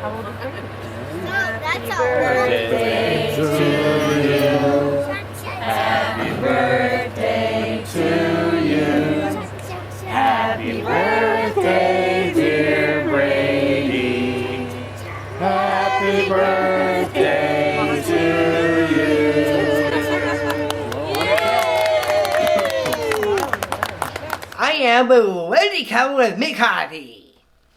That's all. Birthday to you. Happy birthday to you. Happy birthday, dear Brady. Happy birthday to you. I am welcome with McCarthy.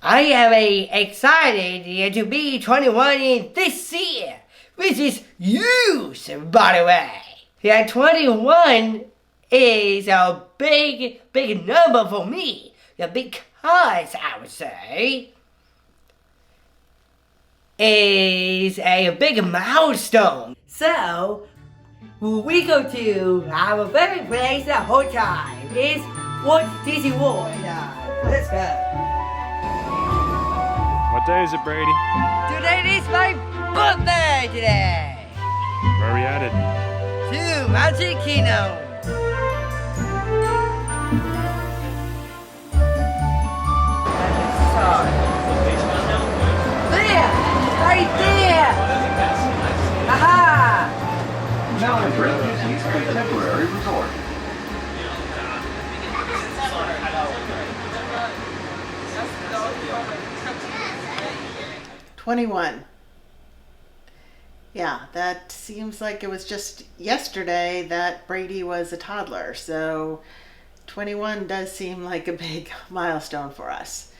I am excited to be 21 in this year, which is huge, by the way. Yeah, 21 is a big number for me, because I would say is a big milestone. So, we go to our favorite place the whole time. It's Walt Disney World. Let's go. What day is it, Brady? Today is my birthday today. Where are we headed? To Magic Kingdom. There! Right there! Aha! Mountain Disney's contemporary resort. "21. Yeah, that seems like it was just yesterday that Brady was a toddler. So 21 does seem like a big milestone for us.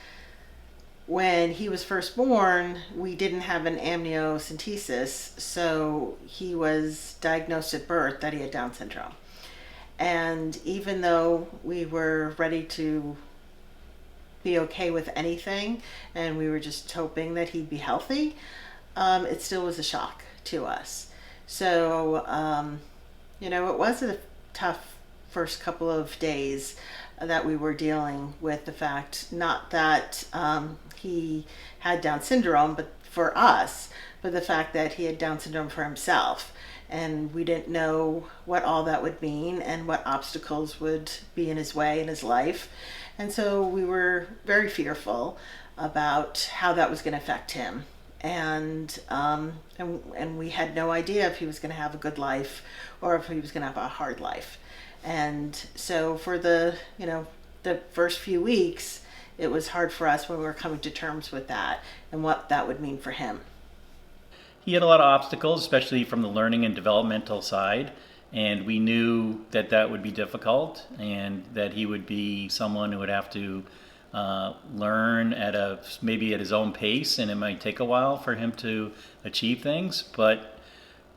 When he was first born, we didn't have an amniocentesis, so he was diagnosed at birth that he had Down syndrome. And even though we were ready to be okay with anything and we were just hoping that he'd be healthy, it still was a shock to us. So, it was a tough first couple of days that we were dealing with the fact, not that he had Down syndrome, but for us, but the fact that he had Down syndrome for himself. And we didn't know what all that would mean and what obstacles would be in his way in his life. And so we were very fearful about how that was going to affect him. And we had no idea if he was going to have a good life or if he was going to have a hard life. And so for the first few weeks, it was hard for us when we were coming to terms with that and what that would mean for him. He had a lot of obstacles, especially from the learning and developmental side, and we knew that that would be difficult and that he would be someone who would have to learn maybe at his own pace, and it might take a while for him to achieve things. But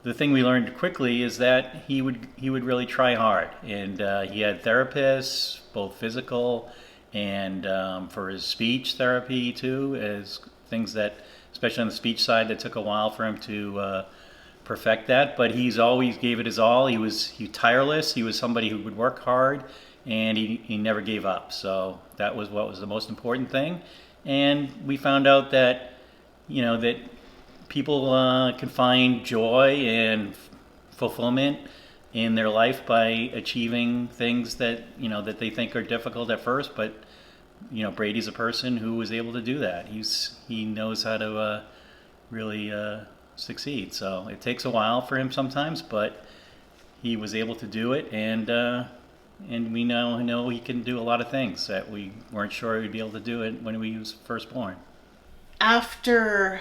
the thing we learned quickly is that he would really try hard, and he had therapists, both physical and for his speech therapy too, as things that, especially on the speech side, that took a while for him to perfect that. But he's always gave it his all. He was tireless. He was somebody who would work hard, and he never gave up. So that was what was the most important thing. And we found out that that people can find joy and fulfillment in their life by achieving things that that they think are difficult at first. But Brady's a person who was able to do that. He knows how to really succeed. So it takes a while for him sometimes, but he was able to do it, and we now know he can do a lot of things that we weren't sure he'd be able to do it when he was first born. After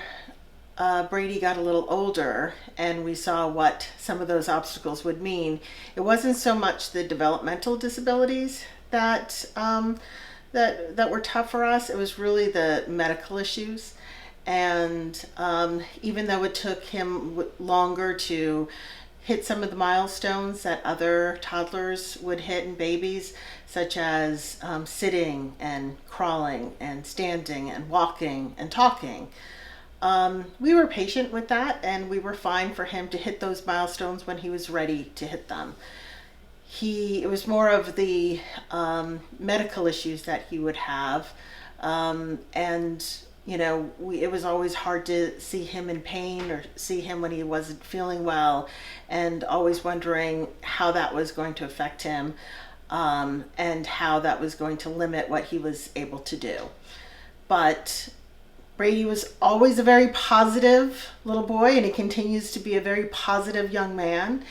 Brady got a little older and we saw what some of those obstacles would mean, it wasn't so much the developmental disabilities that were tough for us. It was really the medical issues. And even though it took him longer to hit some of the milestones that other toddlers would hit and babies, such as sitting and crawling and standing and walking and talking, we were patient with that, and we were fine for him to hit those milestones when he was ready to hit them. It was more of the medical issues that he would have, it was always hard to see him in pain or see him when he wasn't feeling well, and always wondering how that was going to affect him, and how that was going to limit what he was able to do. But Brady was always a very positive little boy, and he continues to be a very positive young man.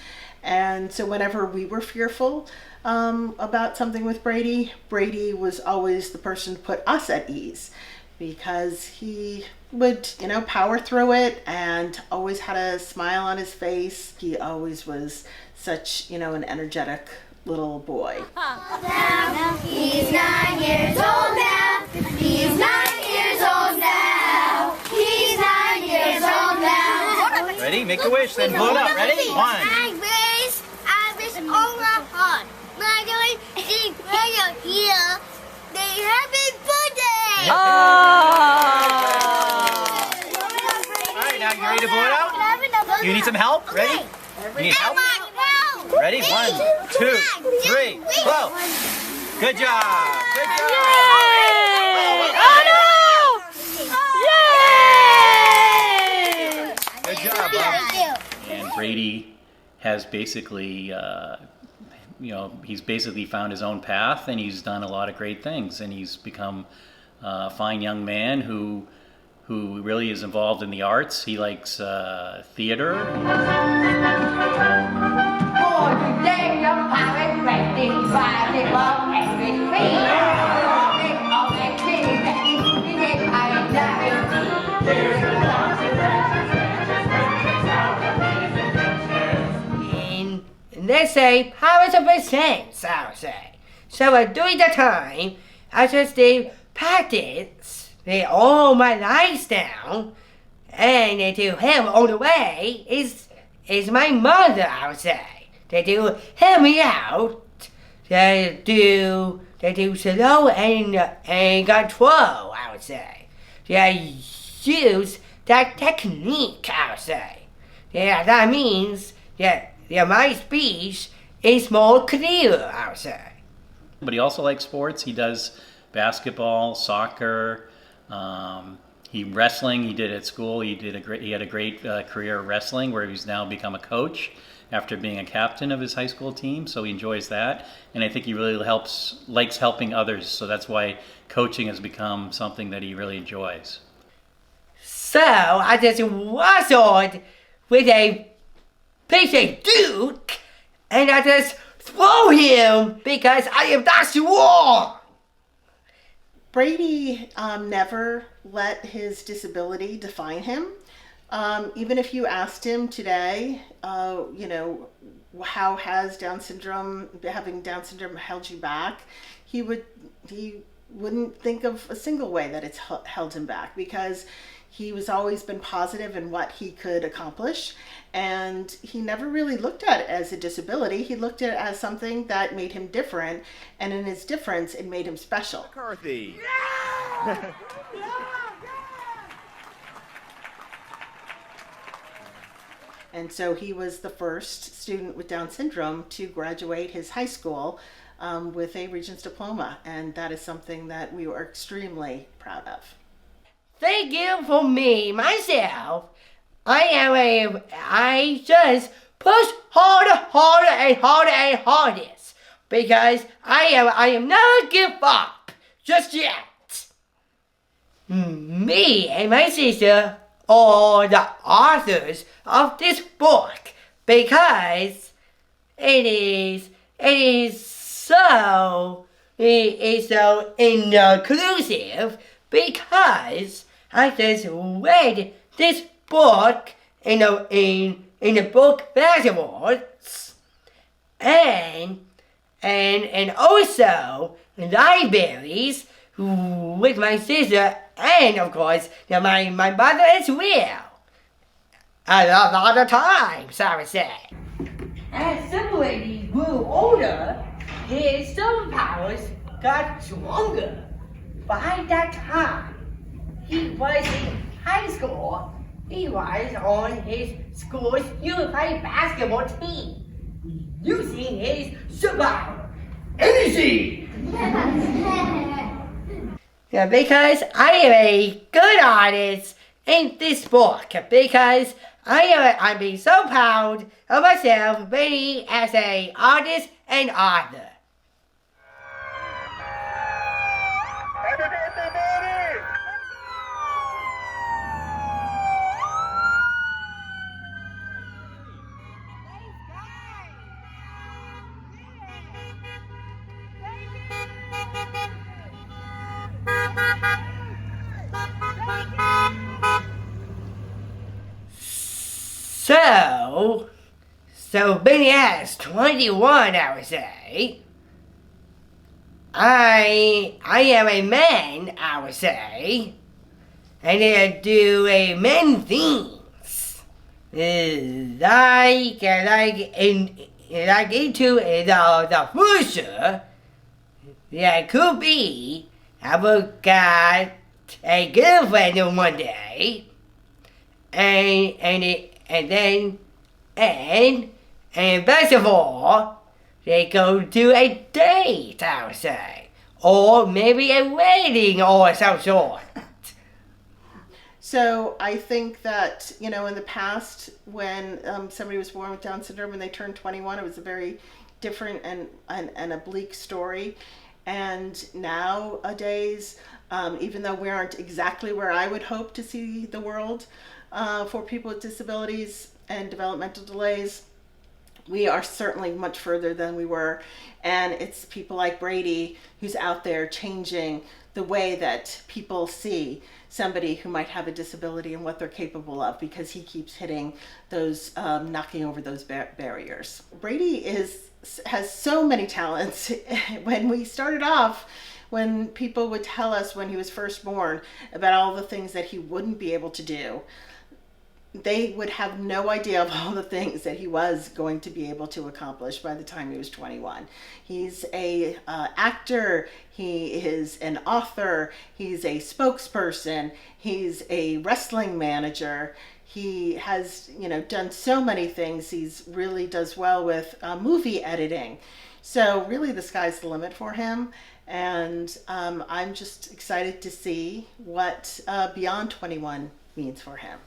And so whenever we were fearful about something with Brady, Brady was always the person to put us at ease, because he would, power through it and always had a smile on his face. He always was such, an energetic little boy. Now he's 9 years old now. He's 9 years old now. He's 9 years old now. Ready? Make a wish, then blow it up. Ready? 1. I wish all my heart. My going to prayer here. They happy birthday. All right, now you ready to blow it out? You need some help? Ready? You need help? Ready? 1, 2, 3, blow. Good job. Good job. Good job, Bob. And Brady has basically, he's basically found his own path, and he's done a lot of great things, and he's become a fine young man who really is involved in the arts. He likes theater. And let's say powers of a sense, I would say. So during the time, I just did practice all my lives down, and to help on the way is my mother, I would say. They do help me out. They do slow and control, I would say. They use that technique, I would say. Yeah, that means that my speech is more clear, I would say. But he also likes sports. He does basketball, soccer, wrestling. He did at school. He had a great career of wrestling, where he's now become a coach after being a captain of his high school team. So he enjoys that, and I think he really likes helping others. So that's why coaching has become something that he really enjoys. So I just wrestled with a piece of Duke, and I just throw him because I am that strong. Brady never let his disability define him. Even if you asked him today, how has having Down syndrome held you back? He wouldn't think of a single way that it's held him back, because he was always been positive in what he could accomplish, and he never really looked at it as a disability. He looked at it as something that made him different, and in his difference, it made him special. McCarthy. And so he was the first student with Down syndrome to graduate his high school with a Regents diploma, and that is something that we were extremely proud of. Thank you for me, myself. I just push harder and hardest, because I am never give up just yet. Me and my sister are the authors of this book, because it is so inclusive, because I just read this book in the book festivals, and also libraries with my sister, and of course my mother as well. A lot of times, I would say. As Brady grew older, his superpowers got stronger. By that time, he was in high school. He was on his school's unified basketball team, using his superpower, energy. Yeah, because I am a good artist in this book, because I'm being so proud of myself, Brady, as an artist and author. Happy birthday, buddy! So Benny has 21, I would say. I am a man, I would say. And I do a man things. Like into the future, that could be I will got a girlfriend one day, and best of all, they go to a date, I would say, or maybe a wedding or some sort. So I think that, in the past, when somebody was born with Down syndrome and they turned 21, it was a very different and a bleak story. And nowadays, even though we aren't exactly where I would hope to see the world for people with disabilities and developmental delays, we are certainly much further than we were. And it's people like Brady who's out there changing the way that people see somebody who might have a disability and what they're capable of, because he keeps hitting those, knocking over those barriers. Brady has so many talents. When we started off, when people would tell us when he was first born about all the things that he wouldn't be able to do, they would have no idea of all the things that he was going to be able to accomplish by the time he was 21. He's a actor, he is an author, he's a spokesperson, he's a wrestling manager. He has, done so many things. He's really does well with movie editing. So really the sky's the limit for him. And I'm just excited to see what Beyond 21 means for him.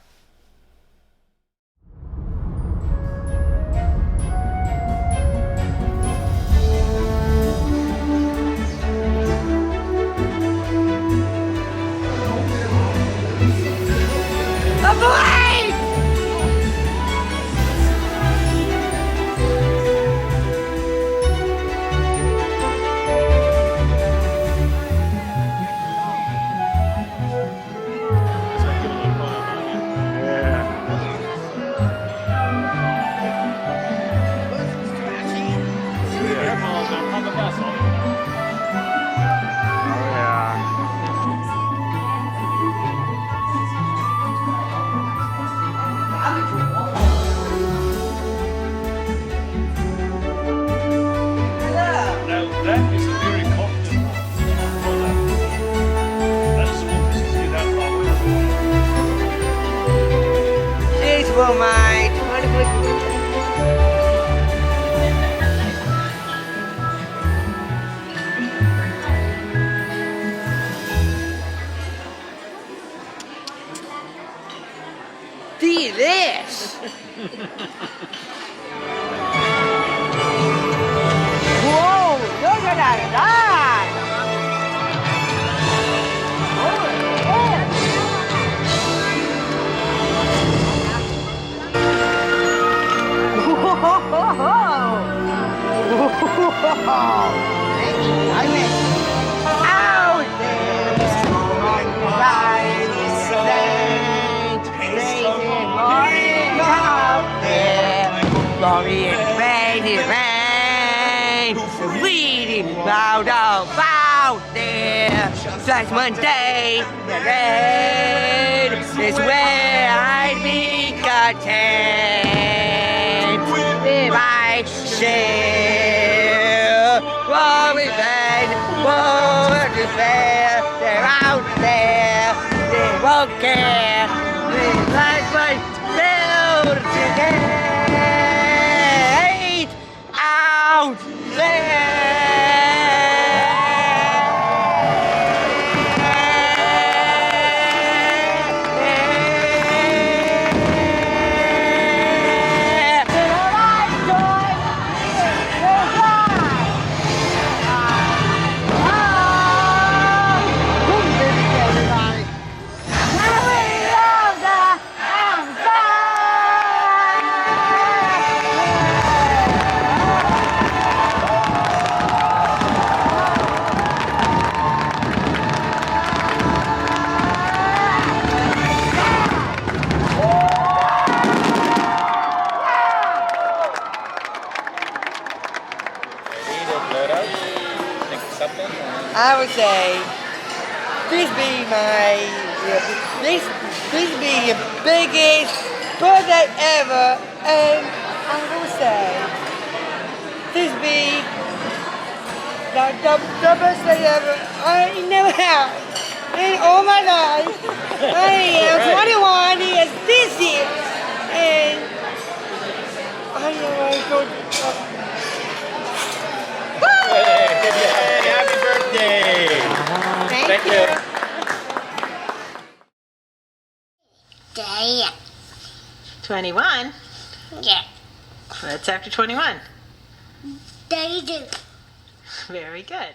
See this! Whoa! Look at that! Glory and rain, reading about there. Judgment Day, the rain is where I'd be content. If I share, glory and war despair, they're out there, they won't care. This life was built today. Out say, this be my, this be the biggest birthday ever, and I'm gonna say, this be the best day ever I never had in all my life. I am 21 years this year, and I am a good. Hey, happy birthday! Thank you. Day. 21. Yeah. That's after 21. They do. Very good.